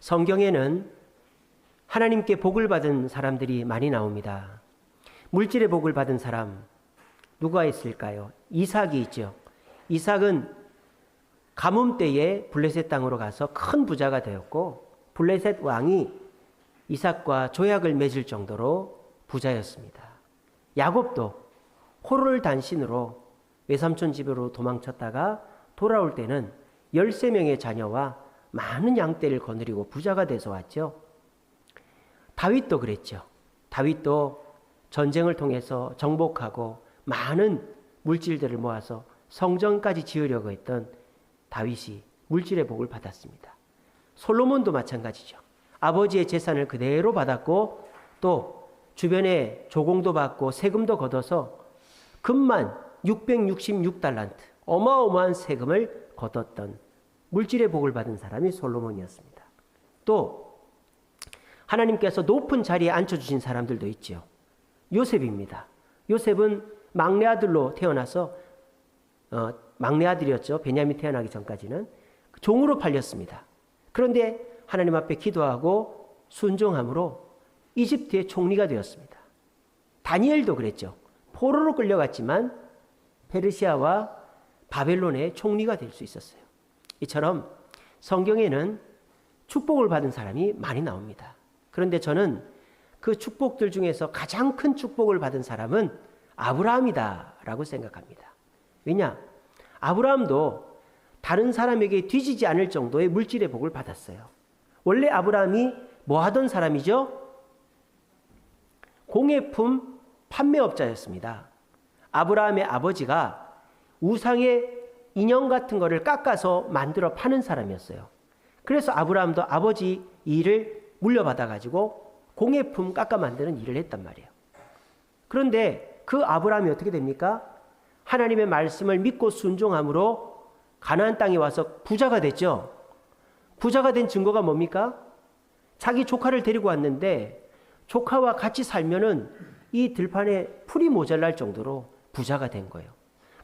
성경에는 하나님께 복을 받은 사람들이 많이 나옵니다. 물질의 복을 받은 사람 누가 있을까요? 이삭이 있죠. 이삭은 가뭄 때에 블레셋 땅으로 가서 큰 부자가 되었고 블레셋 왕이 이삭과 조약을 맺을 정도로 부자였습니다. 야곱도 호를 단신으로 외삼촌 집으로 도망쳤다가 돌아올 때는 13명의 자녀와 많은 양떼를 거느리고 부자가 돼서 왔죠. 다윗도 그랬죠. 다윗도 전쟁을 통해서 정복하고 많은 물질들을 모아서 성전까지 지으려고 했던 다윗이 물질의 복을 받았습니다. 솔로몬도 마찬가지죠. 아버지의 재산을 그대로 받았고 또 주변에 조공도 받고 세금도 걷어서 금만 666달란트 어마어마한 세금을 거뒀던 물질의 복을 받은 사람이 솔로몬이었습니다. 또 하나님께서 높은 자리에 앉혀주신 사람들도 있죠. 요셉입니다. 요셉은 막내 아들로 태어나서 막내 아들이었죠. 베냐민 태어나기 전까지는 종으로 팔렸습니다. 그런데 하나님 앞에 기도하고 순종함으로 이집트의 총리가 되었습니다. 다니엘도 그랬죠. 포로로 끌려갔지만 페르시아와 바벨론의 총리가 될 수 있었어요. 이처럼 성경에는 축복을 받은 사람이 많이 나옵니다. 그런데 저는 그 축복들 중에서 가장 큰 축복을 받은 사람은 아브라함이다라고 생각합니다. 왜냐? 아브라함도 다른 사람에게 뒤지지 않을 정도의 물질의 복을 받았어요. 원래 아브라함이 뭐 하던 사람이죠? 공예품 판매업자였습니다. 아브라함의 아버지가 우상의 인형 같은 거를 깎아서 만들어 파는 사람이었어요. 그래서 아브라함도 아버지 일을 물려받아가지고 공예품 깎아 만드는 일을 했단 말이에요. 그런데 그 아브라함이 어떻게 됩니까? 하나님의 말씀을 믿고 순종함으로 가나안 땅에 와서 부자가 됐죠. 부자가 된 증거가 뭡니까? 자기 조카를 데리고 왔는데 조카와 같이 살면은 이 들판에 풀이 모자랄 정도로 부자가 된 거예요.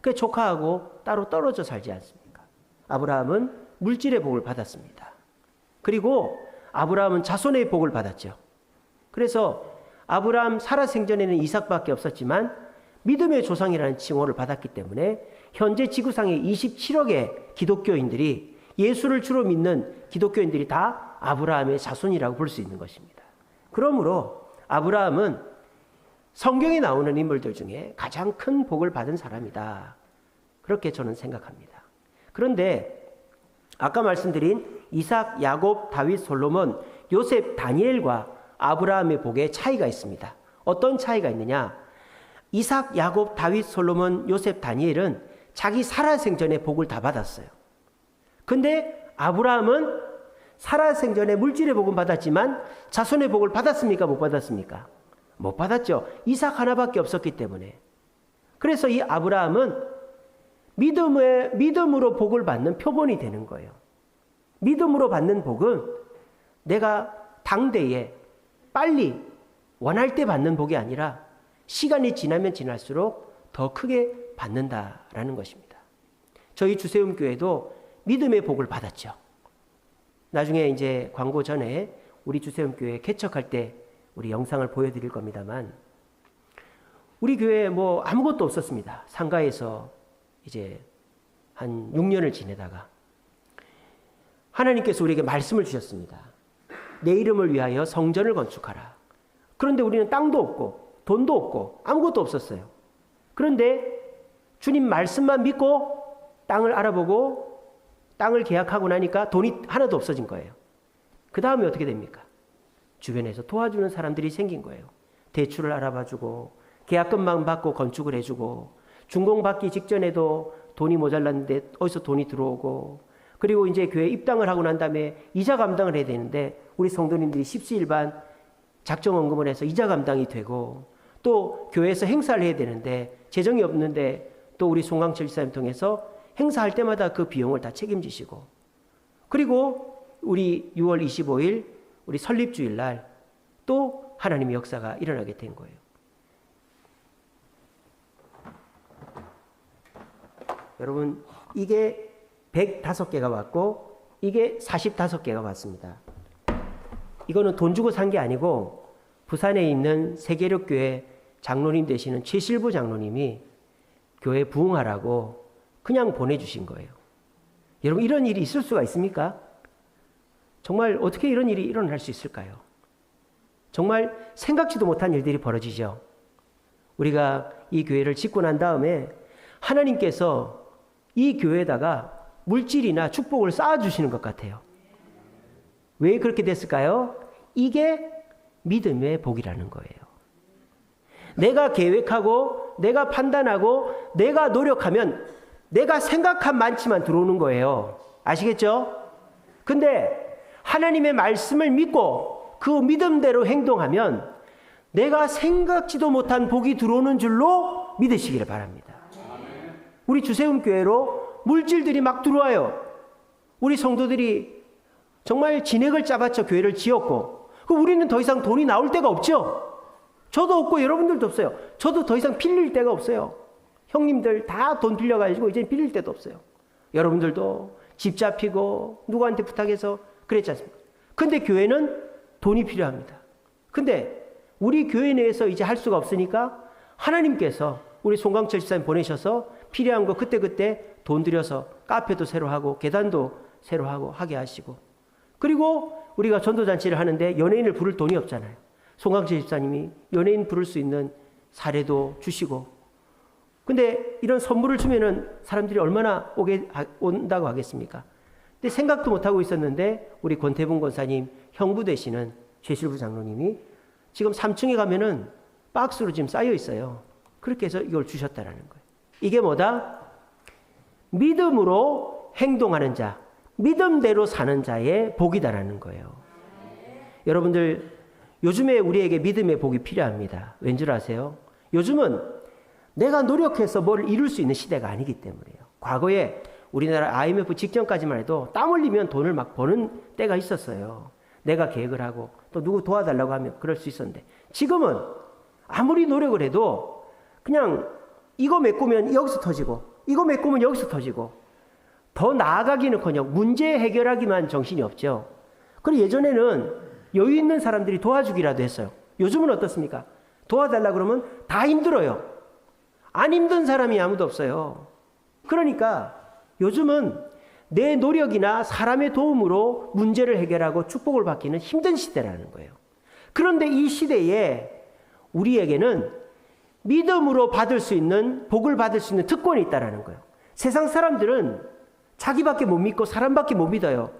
그래서 조카하고 따로 떨어져 살지 않습니까? 아브라함은 물질의 복을 받았습니다. 그리고 아브라함은 자손의 복을 받았죠. 그래서 아브라함 살아 생전에는 이삭밖에 없었지만 믿음의 조상이라는 칭호를 받았기 때문에 현재 지구상에 27억의 기독교인들이 예수를 주로 믿는 기독교인들이 다 아브라함의 자손이라고 볼 수 있는 것입니다. 그러므로 아브라함은 성경에 나오는 인물들 중에 가장 큰 복을 받은 사람이다. 그렇게 저는 생각합니다. 그런데 아까 말씀드린 이삭, 야곱, 다윗, 솔로몬, 요셉, 다니엘과 아브라함의 복에 차이가 있습니다. 어떤 차이가 있느냐? 이삭, 야곱, 다윗, 솔로몬, 요셉, 다니엘은 자기 살아생전에 복을 다 받았어요. 근데 아브라함은 살아생전에 물질의 복은 받았지만 자손의 복을 받았습니까? 못 받았습니까? 못 받았죠. 이삭 하나밖에 없었기 때문에. 그래서 이 아브라함은 믿음으로 복을 받는 표본이 되는 거예요. 믿음으로 받는 복은 내가 당대에 빨리 원할 때 받는 복이 아니라 시간이 지나면 지날수록 더 크게 받는다라는 것입니다. 저희 주세움교회도 믿음의 복을 받았죠. 나중에 이제 광고 전에 우리 주세움교회 개척할 때 우리 영상을 보여드릴 겁니다만 우리 교회에 뭐 아무것도 없었습니다. 상가에서 이제 한 6년을 지내다가 하나님께서 우리에게 말씀을 주셨습니다. 내 이름을 위하여 성전을 건축하라. 그런데 우리는 땅도 없고 돈도 없고 아무것도 없었어요. 그런데 주님 말씀만 믿고 땅을 알아보고 땅을 계약하고 나니까 돈이 하나도 없어진 거예요. 그 다음에 어떻게 됩니까? 주변에서 도와주는 사람들이 생긴 거예요. 대출을 알아봐주고 계약금만 받고 건축을 해주고 준공받기 직전에도 돈이 모자랐는데 어디서 돈이 들어오고 그리고 이제 교회 입당을 하고 난 다음에 이자 감당을 해야 되는데 우리 성도님들이 십시일반 작정원금을 해서 이자 감당이 되고 또 교회에서 행사를 해야 되는데 재정이 없는데 또 우리 송강철 집사님 통해서 행사할 때마다 그 비용을 다 책임지시고 그리고 우리 6월 25일 우리 설립주일날 또 하나님의 역사가 일어나게 된 거예요. 여러분 이게 105개가 왔고 이게 45개가 왔습니다. 이거는 돈 주고 산 게 아니고 부산에 있는 세계력교회 장로님 되시는 최실부 장로님이 교회 부흥하라고 그냥 보내주신 거예요. 여러분, 이런 일이 있을 수가 있습니까? 정말 어떻게 이런 일이 일어날 수 있을까요? 정말 생각지도 못한 일들이 벌어지죠. 우리가 이 교회를 짓고 난 다음에 하나님께서 이 교회에다가 물질이나 축복을 쌓아주시는 것 같아요. 왜 그렇게 됐을까요? 이게 믿음의 복이라는 거예요. 내가 계획하고 내가 판단하고 내가 노력하면 내가 생각한 만치만 들어오는 거예요. 아시겠죠? 근데 하나님의 말씀을 믿고 그 믿음대로 행동하면 내가 생각지도 못한 복이 들어오는 줄로 믿으시기를 바랍니다. 우리 주세움 교회로 물질들이 막 들어와요. 우리 성도들이 정말 진액을 짜봤자 교회를 지었고, 우리는 더 이상 돈이 나올 데가 없죠. 저도 없고 여러분들도 없어요. 저도 더 이상 빌릴 데가 없어요. 형님들 다 돈 빌려가지고 이제 빌릴 데도 없어요. 여러분들도 집 잡히고 누구한테 부탁해서 그랬지 않습니까? 근데 교회는 돈이 필요합니다. 근데 우리 교회 내에서 이제 할 수가 없으니까 하나님께서 우리 송강철 집사님 보내셔서 필요한 거 그때그때 돈 들여서 카페도 새로 하고 계단도 새로 하고 하게 하시고, 그리고 우리가 전도잔치를 하는데 연예인을 부를 돈이 없잖아요. 송강철 집사님이 연예인 부를 수 있는 사례도 주시고, 근데 이런 선물을 주면은 사람들이 얼마나 온다고 하겠습니까? 근데 생각도 못하고 있었는데 우리 권태봉 권사님 형부 되시는 최실부 장로님이 지금 3층에 가면은 박스로 지금 쌓여 있어요. 그렇게 해서 이걸 주셨다라는 거예요. 이게 뭐다? 믿음으로 행동하는 자, 믿음대로 사는 자의 복이다라는 거예요. 여러분들, 요즘에 우리에게 믿음의 복이 필요합니다. 왠 줄 아세요? 요즘은 내가 노력해서 뭘 이룰 수 있는 시대가 아니기 때문이에요. 과거에 우리나라 IMF 직전까지만 해도 땀 흘리면 돈을 막 버는 때가 있었어요. 내가 계획을 하고 또 누구 도와달라고 하면 그럴 수 있었는데, 지금은 아무리 노력을 해도 그냥 이거 메꾸면 여기서 터지고 이거 메꾸면 여기서 터지고, 더 나아가기는커녕 문제 해결하기만 정신이 없죠. 그리고 예전에는 여유 있는 사람들이 도와주기라도 했어요. 요즘은 어떻습니까? 도와달라 그러면 다 힘들어요. 안 힘든 사람이 아무도 없어요. 그러니까 요즘은 내 노력이나 사람의 도움으로 문제를 해결하고 축복을 받기는 힘든 시대라는 거예요. 그런데 이 시대에 우리에게는 믿음으로 받을 수 있는, 복을 받을 수 있는 특권이 있다는 거예요. 세상 사람들은 자기밖에 못 믿고 사람밖에 못 믿어요.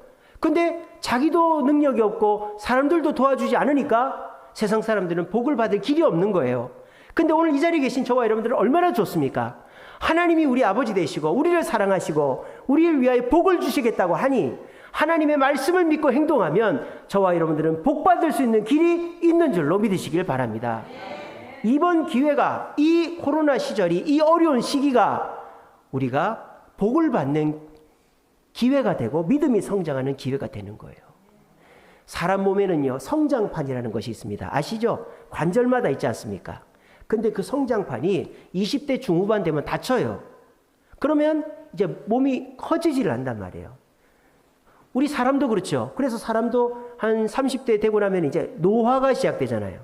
근데 자기도 능력이 없고 사람들도 도와주지 않으니까 세상 사람들은 복을 받을 길이 없는 거예요. 근데 오늘 이 자리에 계신 저와 여러분들은 얼마나 좋습니까? 하나님이 우리 아버지 되시고 우리를 사랑하시고 우리를 위하여 복을 주시겠다고 하니 하나님의 말씀을 믿고 행동하면 저와 여러분들은 복 받을 수 있는 길이 있는 줄로 믿으시길 바랍니다. 이번 기회가, 이 코로나 시절이, 이 어려운 시기가 우리가 복을 받는 기회가 되고 믿음이 성장하는 기회가 되는 거예요. 사람 몸에는요, 성장판이라는 것이 있습니다. 아시죠? 관절마다 있지 않습니까? 근데 그 성장판이 20대 중후반 되면 다쳐요. 그러면 이제 몸이 커지지를 않단 말이에요. 우리 사람도 그렇죠. 그래서 사람도 한 30대 되고 나면 이제 노화가 시작되잖아요.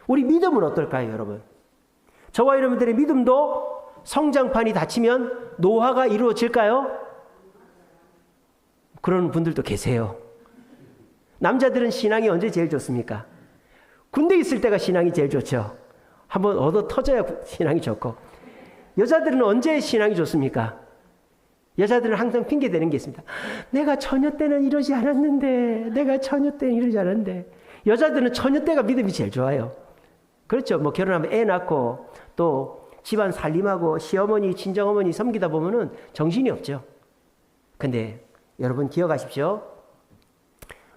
우리 믿음은 어떨까요, 여러분? 저와 여러분들의 믿음도 성장판이 닫히면 노화가 이루어질까요? 그런 분들도 계세요. 남자들은 신앙이 언제 제일 좋습니까? 군대 있을 때가 신앙이 제일 좋죠. 한번 얻어 터져야 신앙이 좋고. 여자들은 언제 신앙이 좋습니까? 여자들은 항상 핑계대는 게 있습니다. 내가 처녀 때는 이러지 않았는데, 내가 처녀 때는 이러지 않았는데. 여자들은 처녀 때가 믿음이 제일 좋아요. 그렇죠. 뭐 결혼하면 애 낳고 또 집안 살림하고 시어머니, 친정어머니 섬기다 보면은 정신이 없죠. 근데 여러분 기억하십시오.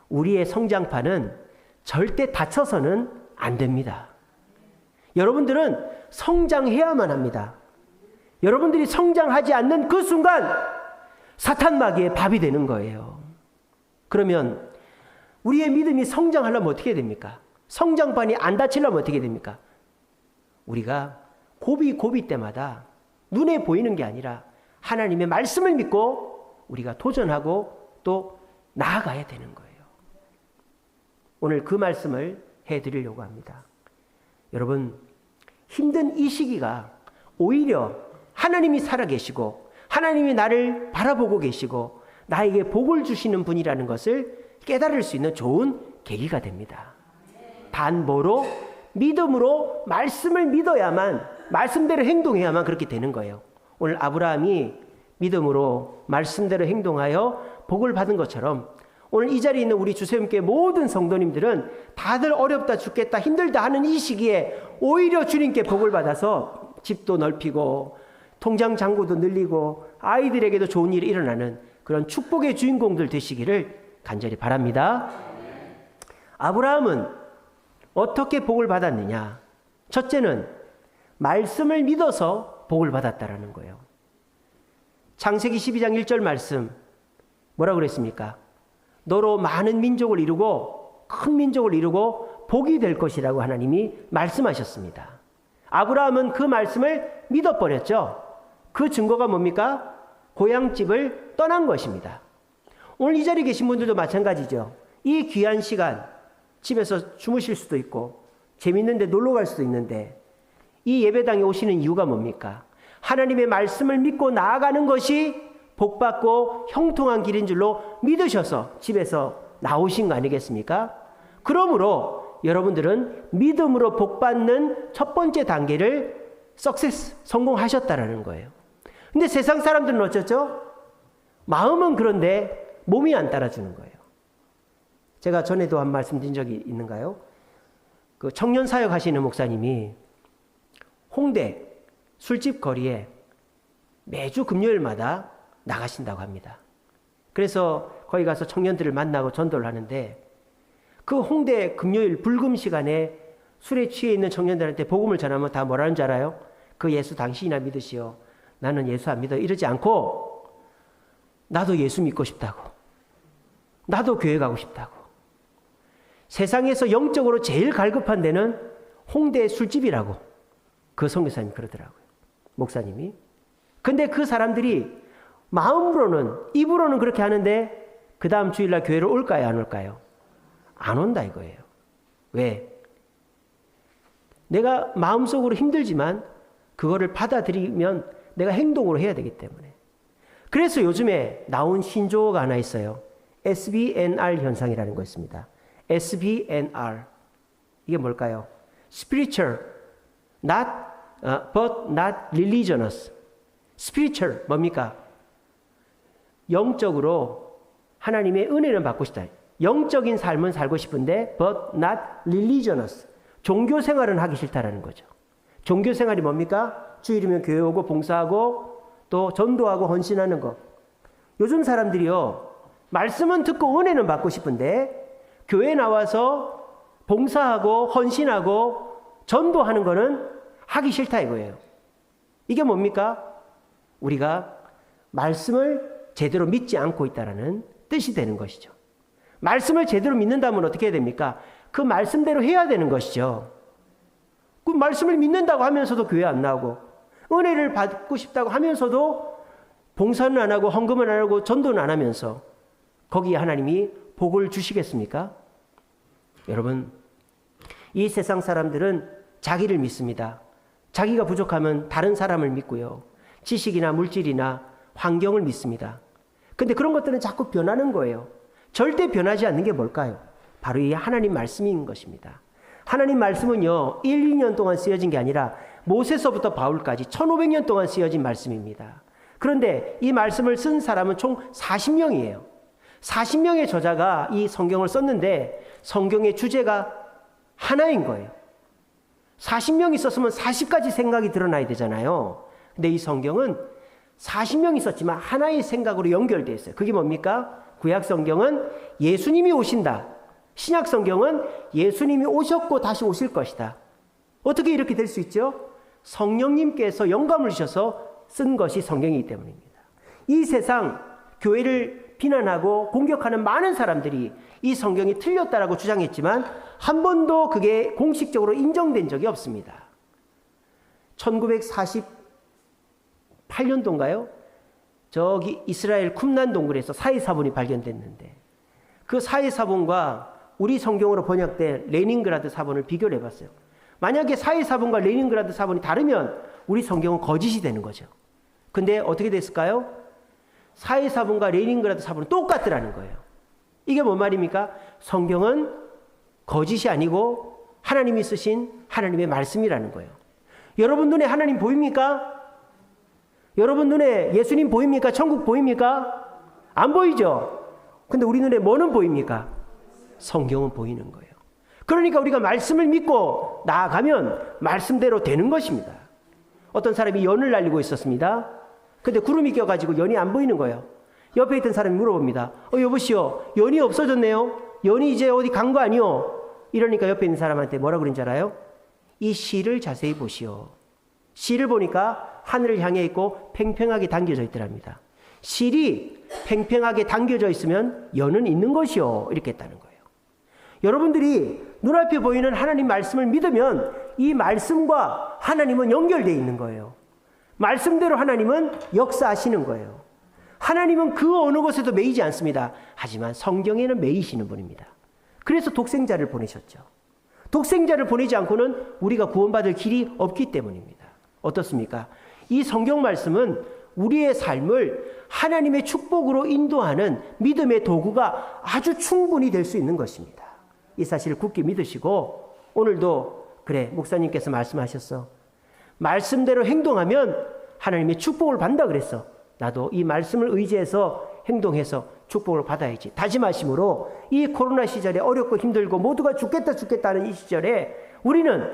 우리의 성장판은 절대 다쳐서는 안 됩니다. 여러분들은 성장해야만 합니다. 여러분들이 성장하지 않는 그 순간 사탄 마귀의 밥이 되는 거예요. 그러면 우리의 믿음이 성장하려면 어떻게 됩니까? 성장판이 안 닫히려면 어떻게 됩니까? 우리가 고비 때마다 눈에 보이는 게 아니라 하나님의 말씀을 믿고 우리가 도전하고 또 나아가야 되는 거예요. 오늘 그 말씀을 해드리려고 합니다. 여러분, 힘든 이 시기가 오히려 하나님이 살아계시고 하나님이 나를 바라보고 계시고 나에게 복을 주시는 분이라는 것을 깨달을 수 있는 좋은 계기가 됩니다. 단 뭐로? 믿음으로 말씀을 믿어야만, 말씀대로 행동해야만 그렇게 되는 거예요. 오늘 아브라함이 믿음으로 말씀대로 행동하여 복을 받은 것처럼 오늘 이 자리에 있는 우리 주세움교회 모든 성도님들은 다들 어렵다 죽겠다 힘들다 하는 이 시기에 오히려 주님께 복을 받아서 집도 넓히고 통장 잔고도 늘리고 아이들에게도 좋은 일이 일어나는 그런 축복의 주인공들 되시기를 간절히 바랍니다. 아브라함은 어떻게 복을 받았느냐? 첫째는 말씀을 믿어서 복을 받았다라는 거예요. 창세기 12장 1절 말씀 뭐라고 그랬습니까? 너로 많은 민족을 이루고 큰 민족을 이루고 복이 될 것이라고 하나님이 말씀하셨습니다. 아브라함은 그 말씀을 믿어버렸죠. 그 증거가 뭡니까? 고향집을 떠난 것입니다. 오늘 이 자리에 계신 분들도 마찬가지죠. 이 귀한 시간 집에서 주무실 수도 있고 재밌는 데 놀러 갈 수도 있는데 이 예배당에 오시는 이유가 뭡니까? 하나님의 말씀을 믿고 나아가는 것이 복받고 형통한 길인 줄로 믿으셔서 집에서 나오신 거 아니겠습니까? 그러므로 여러분들은 믿음으로 복받는 첫 번째 단계를 성공하셨다라는 거예요. 근데 세상 사람들은 어쩌죠? 마음은 그런데 몸이 안 따라주는 거예요. 제가 전에도 한 말씀 드린 적이 있는가요? 그 청년 사역 하시는 목사님이 홍대 술집 거리에 매주 금요일마다 나가신다고 합니다. 그래서 거기 가서 청년들을 만나고 전도를 하는데 그 홍대 금요일 불금 시간에 술에 취해 있는 청년들한테 복음을 전하면 다 뭐라는 줄 알아요? 그 예수 당신이나 믿으시오. 나는 예수 안 믿어. 이러지 않고 나도 예수 믿고 싶다고. 나도 교회 가고 싶다고. 세상에서 영적으로 제일 갈급한 데는 홍대 술집이라고 그 선교사님이 그러더라고요. 목사님이. 근데 그 사람들이 마음으로는 입으로는 그렇게 하는데 그 다음 주일날 교회를 올까요? 안 올까요? 안 온다 이거예요. 왜? 내가 마음속으로 힘들지만 그거를 받아들이면 내가 행동으로 해야 되기 때문에. 그래서 요즘에 나온 신조어가 하나 있어요. SBNR 현상이라는 거 있습니다. SBNR. 이게 뭘까요? Spiritual, but not religious. Spiritual 뭡니까? 영적으로 하나님의 은혜는 받고 싶다. 영적인 삶은 살고 싶은데 but not religious. 종교 생활은 하기 싫다라는 거죠. 종교 생활이 뭡니까? 주일이면 교회 오고 봉사하고 또 전도하고 헌신하는 거. 요즘 사람들이요. 말씀은 듣고 은혜는 받고 싶은데 교회 나와서 봉사하고 헌신하고 전도하는 거는 하기 싫다 이거예요. 이게 뭡니까? 우리가 말씀을 제대로 믿지 않고 있다는 뜻이 되는 것이죠. 말씀을 제대로 믿는다면 어떻게 해야 됩니까? 그 말씀대로 해야 되는 것이죠. 그 말씀을 믿는다고 하면서도 교회 안 나오고 은혜를 받고 싶다고 하면서도 봉사는 안 하고 헌금은 안 하고 전도는 안 하면서 거기에 하나님이 복을 주시겠습니까? 여러분, 이 세상 사람들은 자기를 믿습니다. 자기가 부족하면 다른 사람을 믿고요. 지식이나 물질이나 환경을 믿습니다. 근데 그런 것들은 자꾸 변하는 거예요. 절대 변하지 않는 게 뭘까요? 바로 이 하나님 말씀인 것입니다. 하나님 말씀은요, 1, 2년 동안 쓰여진 게 아니라 모세서부터 바울까지 1500년 동안 쓰여진 말씀입니다. 그런데 이 말씀을 쓴 사람은 총 40명이에요. 40명의 저자가 이 성경을 썼는데 성경의 주제가 하나인 거예요. 40명이 썼으면 40가지 생각이 드러나야 되잖아요. 근데 이 성경은 40명이 썼지만 하나의 생각으로 연결되어 있어요. 그게 뭡니까? 구약 성경은 예수님이 오신다. 신약 성경은 예수님이 오셨고 다시 오실 것이다. 어떻게 이렇게 될 수 있죠? 성령님께서 영감을 주셔서 쓴 것이 성경이기 때문입니다. 이 세상 교회를 비난하고 공격하는 많은 사람들이 이 성경이 틀렸다라고 주장했지만 한 번도 그게 공식적으로 인정된 적이 없습니다. 1948년도인가요? 저기 이스라엘 쿰란 동굴에서 사해사본이 발견됐는데 그 사해사본과 우리 성경으로 번역된 레닌그라드 사본을 비교를 해봤어요. 만약에 사회사본과 레닌그라드 사본이 다르면 우리 성경은 거짓이 되는 거죠. 근데 어떻게 됐을까요? 사회사본과 레닌그라드 사본은 똑같더라는 거예요. 이게 뭔 말입니까? 성경은 거짓이 아니고 하나님이 쓰신 하나님의 말씀이라는 거예요. 여러분 눈에 하나님 보입니까? 여러분 눈에 예수님 보입니까? 천국 보입니까? 안 보이죠? 근데 우리 눈에 뭐는 보입니까? 성경은 보이는 거예요. 그러니까 우리가 말씀을 믿고 나아가면 말씀대로 되는 것입니다. 어떤 사람이 연을 날리고 있었습니다. 근데 구름이 껴가지고 연이 안 보이는 거예요. 옆에 있던 사람이 물어봅니다. 여보시오, 연이 없어졌네요. 연이 이제 어디 간 거 아니요? 이러니까 옆에 있는 사람한테 뭐라 그런지 알아요? 이 실을 자세히 보시오. 실을 보니까 하늘을 향해 있고 팽팽하게 당겨져 있더랍니다. 실이 팽팽하게 당겨져 있으면 연은 있는 것이요. 이렇게 했다는 거예요. 여러분들이 눈앞에 보이는 하나님 말씀을 믿으면 이 말씀과 하나님은 연결되어 있는 거예요. 말씀대로 하나님은 역사하시는 거예요. 하나님은 그 어느 곳에도 매이지 않습니다. 하지만 성경에는 매이시는 분입니다. 그래서 독생자를 보내셨죠. 독생자를 보내지 않고는 우리가 구원받을 길이 없기 때문입니다. 어떻습니까? 이 성경 말씀은 우리의 삶을 하나님의 축복으로 인도하는 믿음의 도구가 아주 충분히 될 수 있는 것입니다. 이 사실을 굳게 믿으시고 오늘도 그래 목사님께서 말씀하셨어. 말씀대로 행동하면 하나님의 축복을 받는다 그랬어. 나도 이 말씀을 의지해서 행동해서 축복을 받아야지. 다짐하심으로 이 코로나 시절에 어렵고 힘들고 모두가 죽겠다 하는 이 시절에 우리는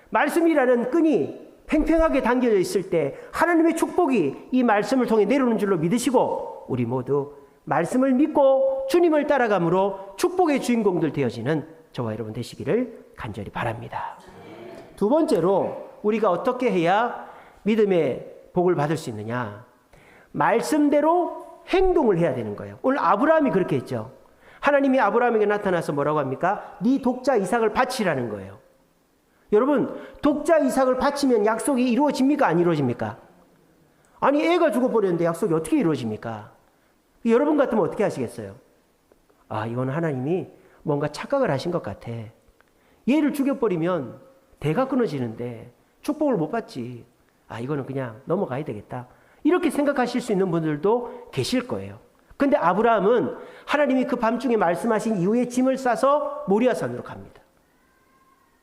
말씀이라는 끈이 팽팽하게 당겨져 있을 때 하나님의 축복이 이 말씀을 통해 내려오는 줄로 믿으시고 우리 모두 말씀을 믿고 주님을 따라감으로 축복의 주인공들 되어지는 저와 여러분 되시기를 간절히 바랍니다. 두 번째로 우리가 어떻게 해야 믿음의 복을 받을 수 있느냐? 말씀대로 행동을 해야 되는 거예요. 오늘 아브라함이 그렇게 했죠. 하나님이 아브라함에게 나타나서 뭐라고 합니까? 네 독자 이삭을 바치라는 거예요. 여러분, 독자 이삭을 바치면 약속이 이루어집니까? 안 이루어집니까? 아니, 애가 죽어버렸는데 약속이 어떻게 이루어집니까? 여러분 같으면 어떻게 하시겠어요? 아, 이건 하나님이 뭔가 착각을 하신 것 같아. 얘를 죽여버리면 대가 끊어지는데 축복을 못 받지. 아, 이거는 그냥 넘어가야 되겠다. 이렇게 생각하실 수 있는 분들도 계실 거예요. 근데 아브라함은 하나님이 그 밤중에 말씀하신 이후에 짐을 싸서 모리아산으로 갑니다.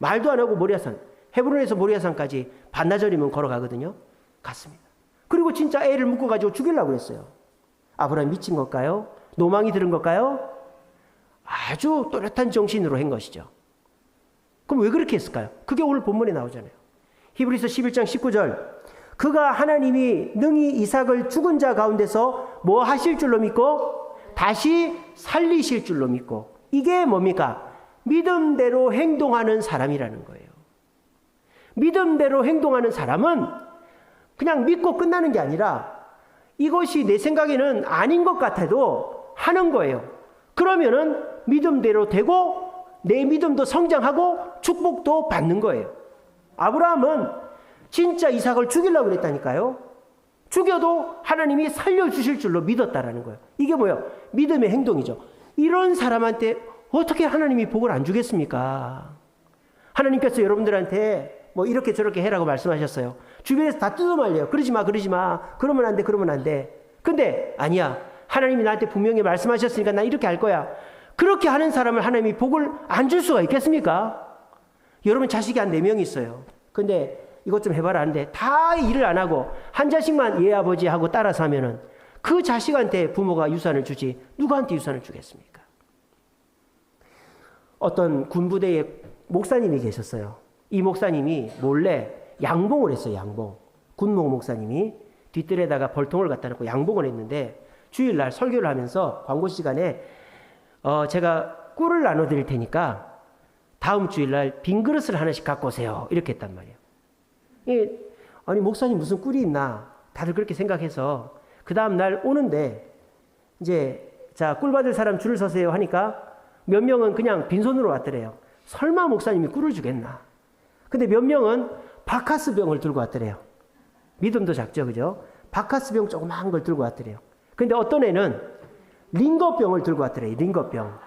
말도 안 하고 모리아산, 헤브론에서 모리아산까지 반나절이면 걸어가거든요. 갔습니다. 그리고 진짜 애를 묶어가지고 죽이려고 했어요. 아브라함 미친 걸까요? 노망이 들은 걸까요? 아주 또렷한 정신으로 한 것이죠. 그럼 왜 그렇게 했을까요? 그게 오늘 본문에 나오잖아요. 히브리서 11장 19절. 그가 하나님이 능히 이삭을 죽은 자 가운데서 뭐 하실 줄로 믿고 다시 살리실 줄로 믿고. 이게 뭡니까? 믿음대로 행동하는 사람이라는 거예요. 믿음대로 행동하는 사람은 그냥 믿고 끝나는 게 아니라 이것이 내 생각에는 아닌 것 같아도 하는 거예요. 그러면은 믿음대로 되고 내 믿음도 성장하고 축복도 받는 거예요. 아브라함은 진짜 이삭을 죽이려고 그랬다니까요. 죽여도 하나님이 살려주실 줄로 믿었다라는 거예요. 이게 뭐예요? 믿음의 행동이죠. 이런 사람한테 어떻게 하나님이 복을 안 주겠습니까? 하나님께서 여러분들한테 뭐 이렇게 저렇게 해라고 말씀하셨어요. 주변에서 다 뜯어말려요. 그러지 마, 그러지 마. 그러면 안 돼, 그러면 안 돼. 근데 아니야. 하나님이 나한테 분명히 말씀하셨으니까 나 이렇게 할 거야. 그렇게 하는 사람을 하나님이 복을 안 줄 수가 있겠습니까? 여러분 자식이 한 4명 있어요. 근데 이것 좀 해봐라 하는데 다 일을 안 하고 한 자식만 예 아버지 하고 따라서 하면은 그 자식한테 부모가 유산을 주지 누구한테 유산을 주겠습니까? 어떤 군부대에 목사님이 계셨어요. 이 목사님이 몰래 양봉을 했어요. 양봉. 군목 목사님이 뒷뜰에다가 벌통을 갖다 놓고 양봉을 했는데 주일날 설교를 하면서 광고 시간에 제가 꿀을 나눠드릴 테니까 다음 주일날 빈 그릇을 하나씩 갖고 오세요. 이렇게 했단 말이에요. 아니 목사님 무슨 꿀이 있나 다들 그렇게 생각해서 그 다음 날 오는데 이제 자 꿀 받을 사람 줄을 서세요 하니까 몇 명은 그냥 빈손으로 왔더래요. 설마 목사님이 꿀을 주겠나. 근데 몇 명은 바카스병을 들고 왔더래요. 믿음도 작죠, 그죠? 바카스병 조그마한 걸 들고 왔더래요. 근데 어떤 애는 링거병을 들고 왔더래요. 링거병.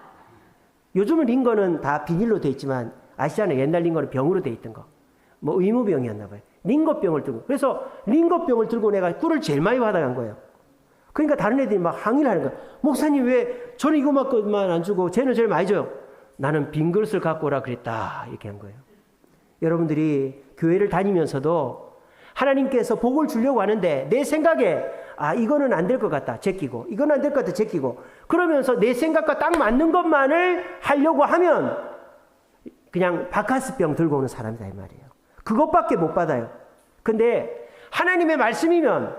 요즘은 링거는 다 비닐로 돼 있지만 아시잖아요. 옛날 링거는 병으로 돼 있던 거. 뭐 의무병이었나 봐요. 링거병을 들고. 그래서 링거병을 들고 내가 꿀을 제일 많이 받아간 거예요. 그러니까 다른 애들이 막 항의를 하는 거예요. 목사님 왜 저는 이거만큼만 안 주고 쟤는 제일 많이 줘요. 나는 빈 그릇을 갖고 오라 그랬다. 이렇게 한 거예요. 여러분들이 교회를 다니면서도 하나님께서 복을 주려고 하는데 내 생각에 이거는 안 될 것 같다. 제끼고 이거는 안 될 것 같다. 제끼고 그러면서 내 생각과 딱 맞는 것만을 하려고 하면 그냥 바카스병 들고 오는 사람이다 이 말이에요. 그것밖에 못 받아요. 근데 하나님의 말씀이면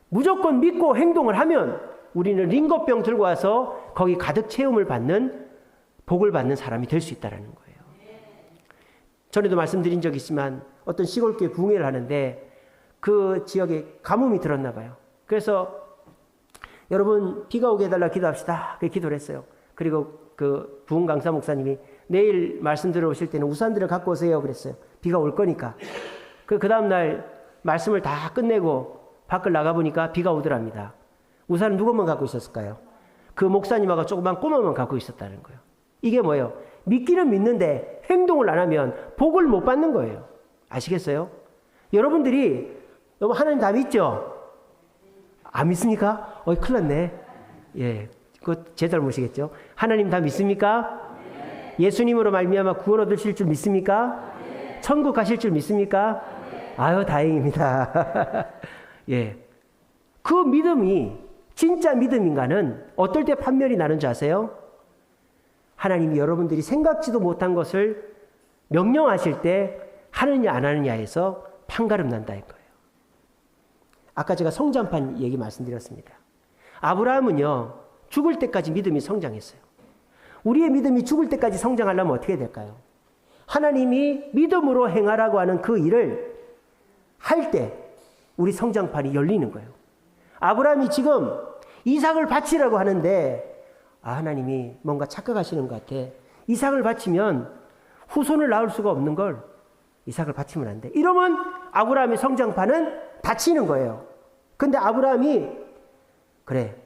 무조건 믿고 행동을 하면 우리는 링거병 들고 와서 거기 가득 채움을 받는 복을 받는 사람이 될 수 있다는 거예요. 전에도 말씀드린 적이 있지만 어떤 시골교회 부흥회를 하는데 그 지역에 가뭄이 들었나 봐요. 그래서 여러분 비가 오게 해달라 기도합시다. 그렇게 기도를 했어요. 그리고 그 부흥 강사 목사님이 내일 말씀 들어오실 때는 우산들을 갖고 오세요 그랬어요. 비가 올 거니까. 그 다음 날 말씀을 다 끝내고 밖을 나가보니까 비가 오더랍니다. 우산은 누구만 갖고 있었을까요? 그 목사님하고 조그만 꼬마만 갖고 있었다는 거예요. 이게 뭐예요? 믿기는 믿는데 행동을 안 하면 복을 못 받는 거예요. 아시겠어요? 여러분들이 여러분 하나님 다 믿죠? 안 믿습니까? 큰일 났네. 예, 그거 제 잘못이겠죠? 하나님 다 믿습니까? 네. 예수님으로 말미암아 구원 얻으실 줄 믿습니까? 네. 천국 가실 줄 믿습니까? 네. 아유 다행입니다. 예, 그 믿음이 진짜 믿음인가는 어떨 때 판별이 나는 줄 아세요? 하나님이 여러분들이 생각지도 못한 것을 명령하실 때 하느냐 안 하느냐에서 판가름 난다는 거예요. 아까 제가 성장판 얘기 말씀드렸습니다. 아브라함은요, 죽을 때까지 믿음이 성장했어요. 우리의 믿음이 죽을 때까지 성장하려면 어떻게 될까요? 하나님이 믿음으로 행하라고 하는 그 일을 할 때 우리 성장판이 열리는 거예요. 아브라함이 지금 이삭을 바치라고 하는데 하나님이 뭔가 착각하시는 것 같아. 이삭을 바치면 후손을 낳을 수가 없는 걸 이삭을 바치면 안 돼. 이러면 아브라함의 성장판은 닫히는 거예요. 근데 아브라함이 그래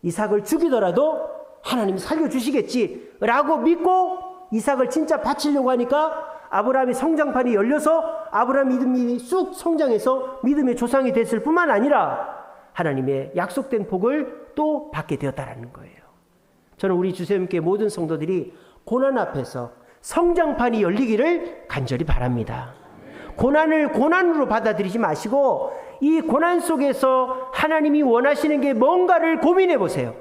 이삭을 죽이더라도 하나님이 살려주시겠지 라고 믿고 이삭을 진짜 바치려고 하니까 아브라함의 성장판이 열려서 아브라함 믿음이 쑥 성장해서 믿음의 조상이 됐을 뿐만 아니라 하나님의 약속된 복을 또 받게 되었다라는 거예요. 저는 우리 주세님께 모든 성도들이 고난 앞에서 성장판이 열리기를 간절히 바랍니다. 고난을 고난으로 받아들이지 마시고 이 고난 속에서 하나님이 원하시는 게 뭔가를 고민해 보세요.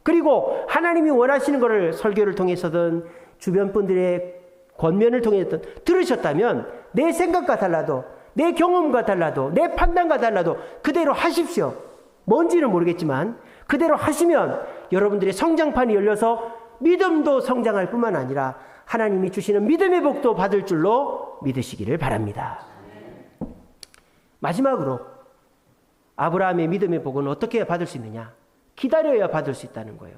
그리고 하나님이 원하시는 것을 설교를 통해서든 주변 분들의 권면을 통해서든 들으셨다면 내 생각과 달라도 내 경험과 달라도 내 판단과 달라도 그대로 하십시오. 뭔지는 모르겠지만 그대로 하시면 여러분들의 성장판이 열려서 믿음도 성장할 뿐만 아니라 하나님이 주시는 믿음의 복도 받을 줄로 믿으시기를 바랍니다. 마지막으로 아브라함의 믿음의 복은 어떻게 받을 수 있느냐? 기다려야 받을 수 있다는 거예요.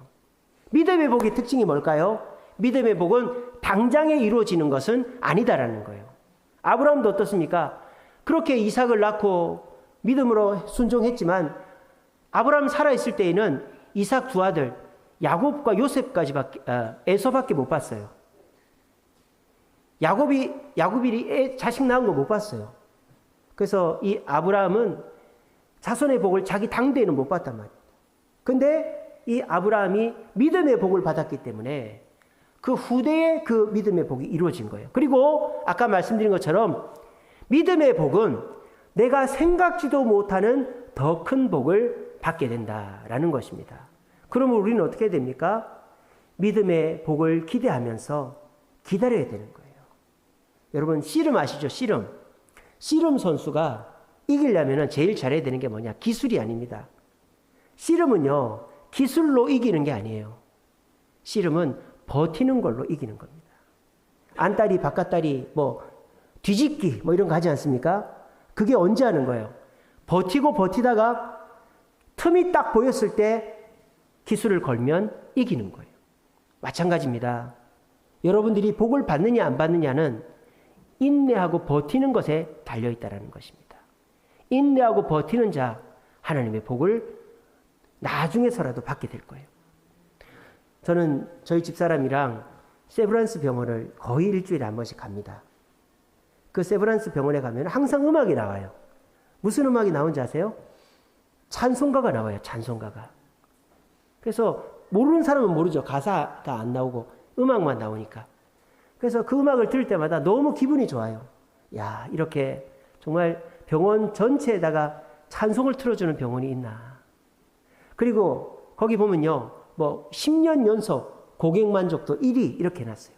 믿음의 복의 특징이 뭘까요? 믿음의 복은 당장에 이루어지는 것은 아니다라는 거예요. 아브라함도 어떻습니까? 그렇게 이삭을 낳고 믿음으로 순종했지만 아브라함 살아있을 때에는 이삭 두 아들 야곱과 요셉까지밖에 에서밖에 못 봤어요. 야곱이 자식 낳은 거 못 봤어요. 그래서 이 아브라함은 자손의 복을 자기 당대에는 못 봤단 말이에요. 근데 이 아브라함이 믿음의 복을 받았기 때문에 그 후대에 그 믿음의 복이 이루어진 거예요. 그리고 아까 말씀드린 것처럼 믿음의 복은 내가 생각지도 못하는 더 큰 복을 받게 된다라는 것입니다. 그러면 우리는 어떻게 됩니까? 믿음의 복을 기대하면서 기다려야 되는 거예요. 여러분 씨름 아시죠? 씨름 선수가 이기려면 제일 잘해야 되는 게 뭐냐? 기술이 아닙니다. 씨름은요 기술로 이기는 게 아니에요. 씨름은 버티는 걸로 이기는 겁니다. 안다리 바깥다리 뭐 뒤집기 뭐 이런 거 하지 않습니까? 그게 언제 하는 거예요? 버티고 버티다가 틈이 딱 보였을 때 기술을 걸면 이기는 거예요. 마찬가지입니다. 여러분들이 복을 받느냐 안 받느냐는 인내하고 버티는 것에 달려있다는 것입니다. 인내하고 버티는 자 하나님의 복을 나중에서라도 받게 될 거예요. 저는 저희 집사람이랑 세브란스 병원을 거의 일주일에 한 번씩 갑니다. 그 세브란스 병원에 가면 항상 음악이 나와요. 무슨 음악이 나오는지 아세요? 찬송가가 나와요. 찬송가가. 그래서 모르는 사람은 모르죠. 가사가 안 나오고 음악만 나오니까. 그래서 그 음악을 들을 때마다 너무 기분이 좋아요. 야, 이렇게 정말 병원 전체에다가 찬송을 틀어주는 병원이 있나. 그리고 거기 보면요, 뭐 10년 연속 고객 만족도 1위 이렇게 해놨어요.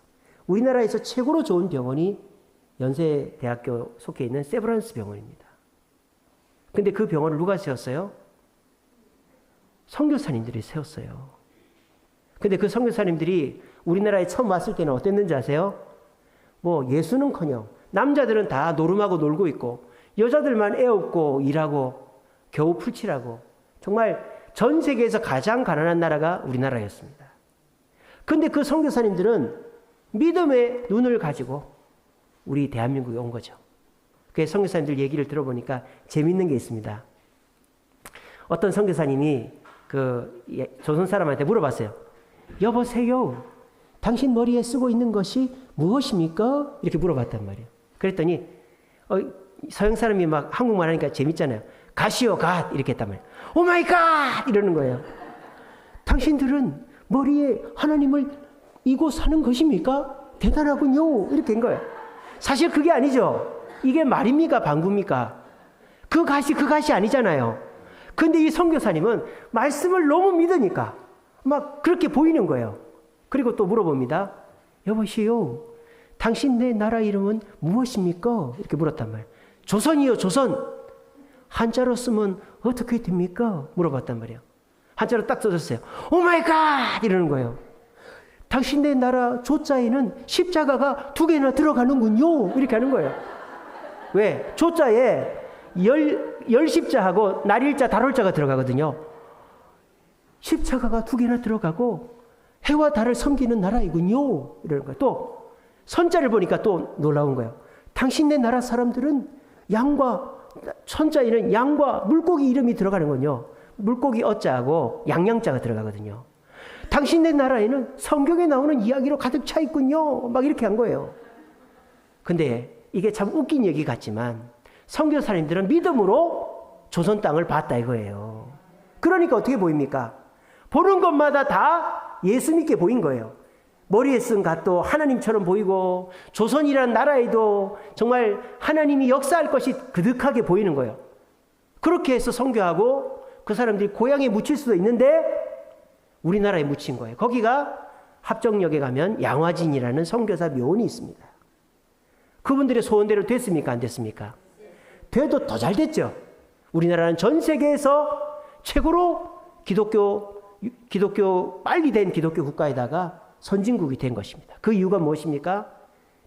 우리나라에서 최고로 좋은 병원이 연세대학교 속해 있는 세브란스 병원입니다. 근데 그 병원을 누가 세웠어요? 선교사님들이 세웠어요. 근데 그 선교사님들이 우리나라에 처음 왔을 때는 어땠는지 아세요? 뭐 예수는커녕 남자들은 다 노름하고 놀고 있고 여자들만 애없고 일하고 겨우 풀칠하고 정말 전 세계에서 가장 가난한 나라가 우리나라였습니다. 근데 그 선교사님들은 믿음의 눈을 가지고 우리 대한민국에 온 거죠. 그 선교사님들 얘기를 들어보니까 재밌는 게 있습니다. 어떤 선교사님이 그 조선 사람한테 물어봤어요. 여보세요. 당신 머리에 쓰고 있는 것이 무엇입니까? 이렇게 물어봤단 말이에요. 그랬더니 서양 사람이 막 한국말 하니까 재밌잖아요. 갓이요, 갓. 이렇게 했단 말이에요. 오 마이 갓! 이러는 거예요. 당신들은 머리에 하나님을 이고 사는 것입니까? 대단하군요. 이렇게 한 거예요. 사실 그게 아니죠. 이게 말입니까? 방구입니까? 그 갓이 아니잖아요. 근데 이 선교사님은 말씀을 너무 믿으니까 막 그렇게 보이는 거예요. 그리고 또 물어봅니다. 여보시오, 당신네 나라 이름은 무엇입니까? 이렇게 물었단 말이에요. 조선이요, 조선. 한자로 쓰면 어떻게 됩니까? 물어봤단 말이에요. 한자로 딱 써줬어요. 오 마이 갓! 이러는 거예요. 당신네 나라 조자에는 십자가가 2개나 들어가는군요. 이렇게 하는 거예요. 왜? 조자에 열십자하고 날일자, 달월자가 들어가거든요. 십자가가 2개나 들어가고 해와 달을 섬기는 나라이군요. 이러는 거예요. 또 선자를 보니까 또 놀라운 거예요. 당신네 나라 사람들은 양과 선자에는 양과 물고기 이름이 들어가는군요. 물고기 어자하고 양양자가 들어가거든요. 당신네 나라에는 성경에 나오는 이야기로 가득 차 있군요. 막 이렇게 한 거예요. 근데 이게 참 웃긴 얘기 같지만 선교사님들은 믿음으로 조선 땅을 봤다 이거예요. 그러니까 어떻게 보입니까? 보는 것마다 다 예수 믿게 보인 거예요. 머리에 쓴 갓도 하나님처럼 보이고 조선이라는 나라에도 정말 하나님이 역사할 것이 그득하게 보이는 거예요. 그렇게 해서 선교하고 그 사람들이 고향에 묻힐 수도 있는데 우리나라에 묻힌 거예요. 거기가 합정역에 가면 양화진이라는 선교사 묘원이 있습니다. 그분들의 소원대로 됐습니까? 안 됐습니까? 돼도 더 잘 됐죠. 우리나라는 전 세계에서 최고로 기독교 빨리 된 기독교 국가에다가 선진국이 된 것입니다. 그 이유가 무엇입니까?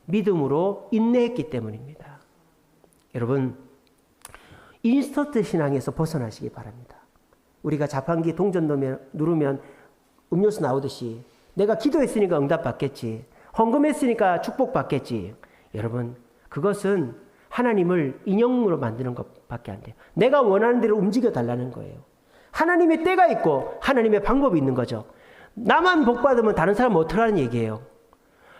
믿음으로 인내했기 때문입니다. 여러분, 인스턴트 신앙에서 벗어나시기 바랍니다. 우리가 자판기 동전 누르면 음료수 나오듯이 내가 기도했으니까 응답받겠지, 헌금했으니까 축복받겠지. 여러분, 그것은 하나님을 인형으로 만드는 것밖에 안 돼요. 내가 원하는 대로 움직여 달라는 거예요. 하나님의 때가 있고 하나님의 방법이 있는 거죠. 나만 복 받으면 다른 사람은 어떡하라는 얘기예요.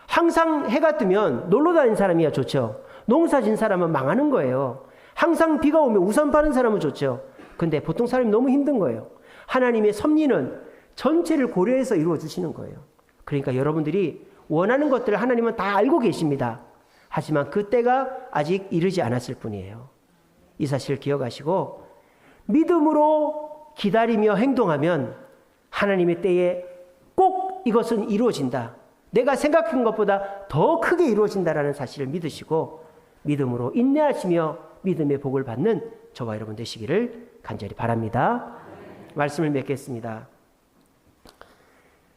항상 해가 뜨면 놀러 다니는 사람이야 좋죠. 농사 진 사람은 망하는 거예요. 항상 비가 오면 우산 파는 사람은 좋죠. 근데 보통 사람이 너무 힘든 거예요. 하나님의 섭리는 전체를 고려해서 이루어 주시는 거예요. 그러니까 여러분들이 원하는 것들을 하나님은 다 알고 계십니다. 하지만 그 때가 아직 이르지 않았을 뿐이에요. 이 사실을 기억하시고 믿음으로 기다리며 행동하면 하나님의 때에 꼭 이것은 이루어진다. 내가 생각한 것보다 더 크게 이루어진다라는 사실을 믿으시고 믿음으로 인내하시며 믿음의 복을 받는 저와 여러분 되시기를 간절히 바랍니다. 말씀을 맺겠습니다.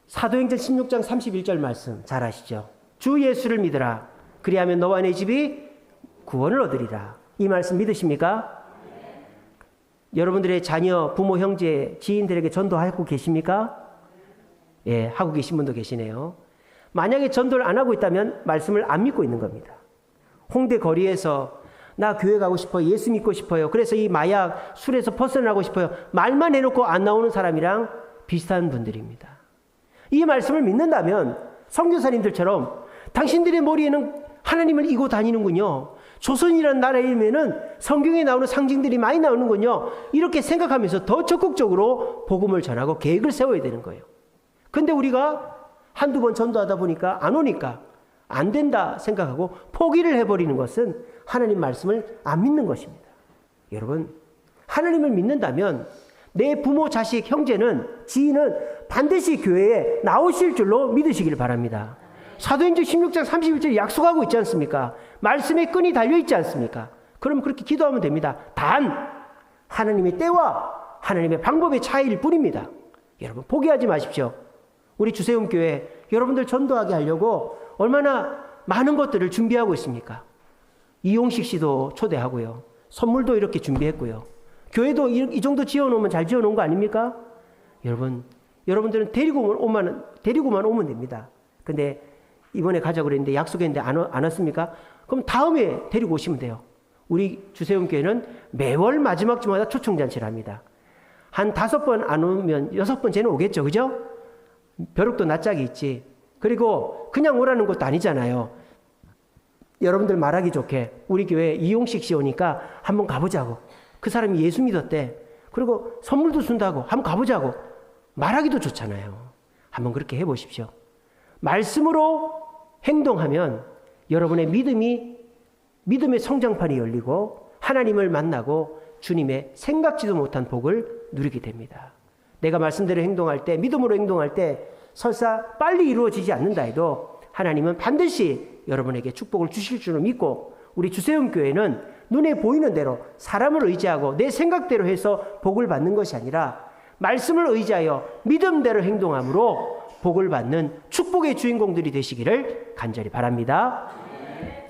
사도행전 16장 31절 말씀 잘 아시죠? 주 예수를 믿으라. 그리하면 너와 내 집이 구원을 얻으리라. 이 말씀 믿으십니까? 네. 여러분들의 자녀, 부모, 형제, 지인들에게 전도하고 계십니까? 예, 하고 계신 분도 계시네요. 만약에 전도를 안 하고 있다면 말씀을 안 믿고 있는 겁니다. 홍대 거리에서 나 교회 가고 싶어요. 예수 믿고 싶어요. 그래서 이 마약, 술에서 벗어나고 싶어요. 말만 해놓고 안 나오는 사람이랑 비슷한 분들입니다. 이 말씀을 믿는다면 선교사님들처럼 당신들의 머리에는 하나님을 이고 다니는군요. 조선이라는 나라이면은 성경에 나오는 상징들이 많이 나오는군요. 이렇게 생각하면서 더 적극적으로 복음을 전하고 계획을 세워야 되는 거예요. 근데 우리가 한두 번 전도하다 보니까 안 오니까 안 된다 생각하고 포기를 해버리는 것은 하나님 말씀을 안 믿는 것입니다. 여러분, 하나님을 믿는다면 내 부모, 자식, 형제는, 지인은 반드시 교회에 나오실 줄로 믿으시길 바랍니다. 사도행전 16장 31절에 약속하고 있지 않습니까? 말씀에 끈이 달려있지 않습니까? 그럼 그렇게 기도하면 됩니다. 단 하나님의 때와 하나님의 방법의 차이일 뿐입니다. 여러분, 포기하지 마십시오. 우리 주세움교회 여러분들 전도하게 하려고 얼마나 많은 것들을 준비하고 있습니까? 이용식 씨도 초대하고요. 선물도 이렇게 준비했고요. 교회도 이 정도 지어놓으면 잘 지어놓은 거 아닙니까? 여러분, 여러분들은 데리고만 오면 됩니다. 근데 이번에 가자고 그랬는데 약속했는데 안 왔습니까? 그럼 다음에 데리고 오시면 돼요. 우리 주세움교회는 매월 마지막 주마다 초청잔치를 합니다. 한 5번 안 오면 6번째는 오겠죠. 그죠? 벼룩도 낯짝이 있지. 그리고 그냥 오라는 것도 아니잖아요. 여러분들 말하기 좋게 우리 교회 이용식 씨 오니까 한번 가보자고. 그 사람이 예수 믿었대. 그리고 선물도 준다고. 한번 가보자고. 말하기도 좋잖아요. 한번 그렇게 해보십시오. 말씀으로 행동하면 여러분의 믿음의 성장판이 열리고 하나님을 만나고 주님의 생각지도 못한 복을 누리게 됩니다. 내가 말씀대로 행동할 때, 믿음으로 행동할 때 설사 빨리 이루어지지 않는다 해도 하나님은 반드시 여러분에게 축복을 주실 줄을 믿고, 우리 주세움교회는 눈에 보이는 대로 사람을 의지하고 내 생각대로 해서 복을 받는 것이 아니라 말씀을 의지하여 믿음대로 행동함으로 복을 받는 축복의 주인공들이 되시기를 간절히 바랍니다.